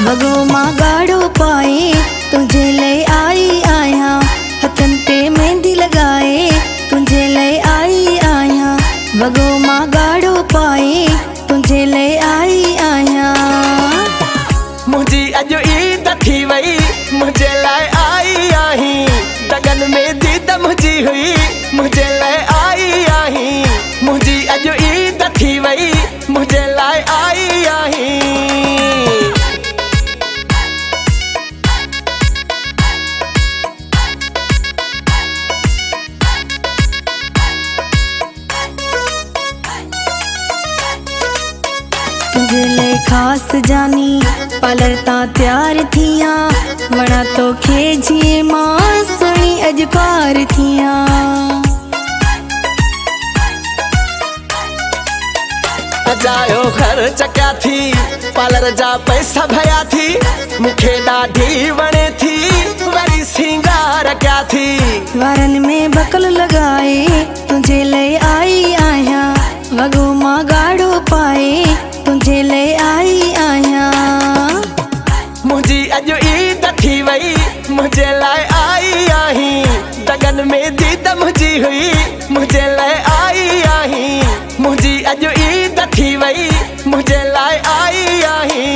वगो मां गाड़ो पाए तुझे ले आई आया, हथन पे मेहंदी लगाए तुझे ले आई आया। वगो मां गाड़ो पाए तुझे ले आई आया। मुझी अजो ईद थी वई मुझे लाए आई आही, दगन में दीद मुझी हुई मुझे लाए आई आही। मुझी अजो ईद थी वई मुझे लाए आई आही। तुझे ले खास जानी पार्लर ता तैयार थिया, वणा तो खेजिए मां सुनी अजकार थिया। अजायो खर्च क्या थी पार्लर जा पैसा भया थी, मुखे ॾाढी वणे थी वरी सिंगार क्या थी। वारन में बकल लगाए तुझे ले आई आया, वगो मां गाड़ो पाए तुझे ले आई आया। मुझी अजो ईद थी वई मुझे लाए आई आही, दगन में दीद मुझी हुई मुझे लाए आई आही। मुझी अजो ईद थी वई मुझे लाए आई आही।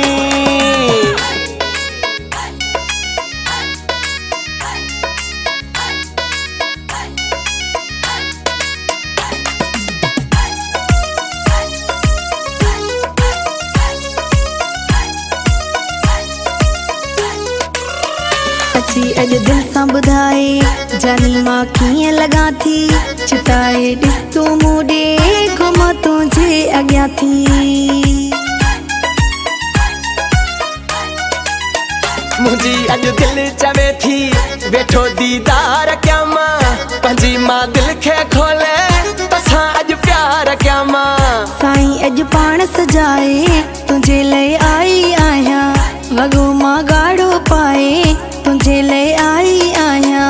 सची अज दिल सां ॿुधाए जानी मां कीअं लॻा थी, चिताए ॾिस तूं मूं ॾे घुमां तुंहिंजे अॻियां थी। मुझी अज दिल चवे थी वेठो दीदार क्या मां, पंहिंजी मां दिल खे खोले तसां अज प्यार क्या मां। साईं अज पाण सजाए तुझे ले आई आया, वगो मां गाड़ो पाए तुझे ले आई आया।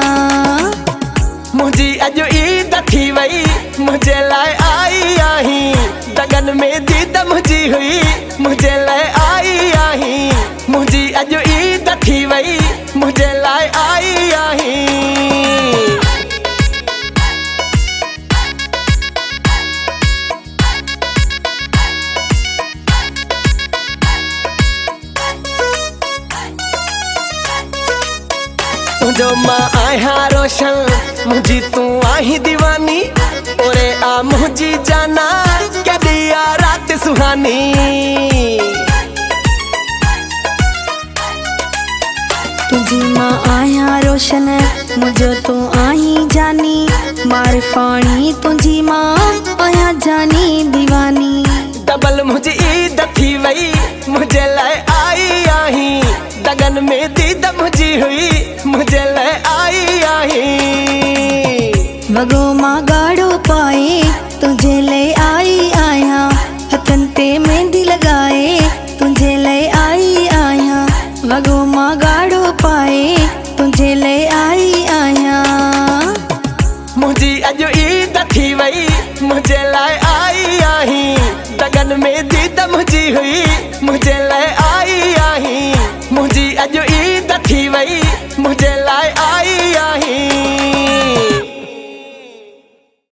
मुझी अजो ईद थी वई मुझे लाए आई आही, दगन में दीद मुझी हुई मुझे लाए आई आही। मुझी अजो ईद थी वई मुझे लाए आई आही। तुझो मां आया रोशन मुझी तू आही दीवानी, ओरे आ मुझी जाना क्या दिया रात सुहानी। तुझी मां आया रोशन मुझो तू आही जानी, मार फाणी तुझी मां आया जानी दीवानी। डबल मुझी ईद थी वई मुझे लाए आई आही, दगन में दीद मुझी हुई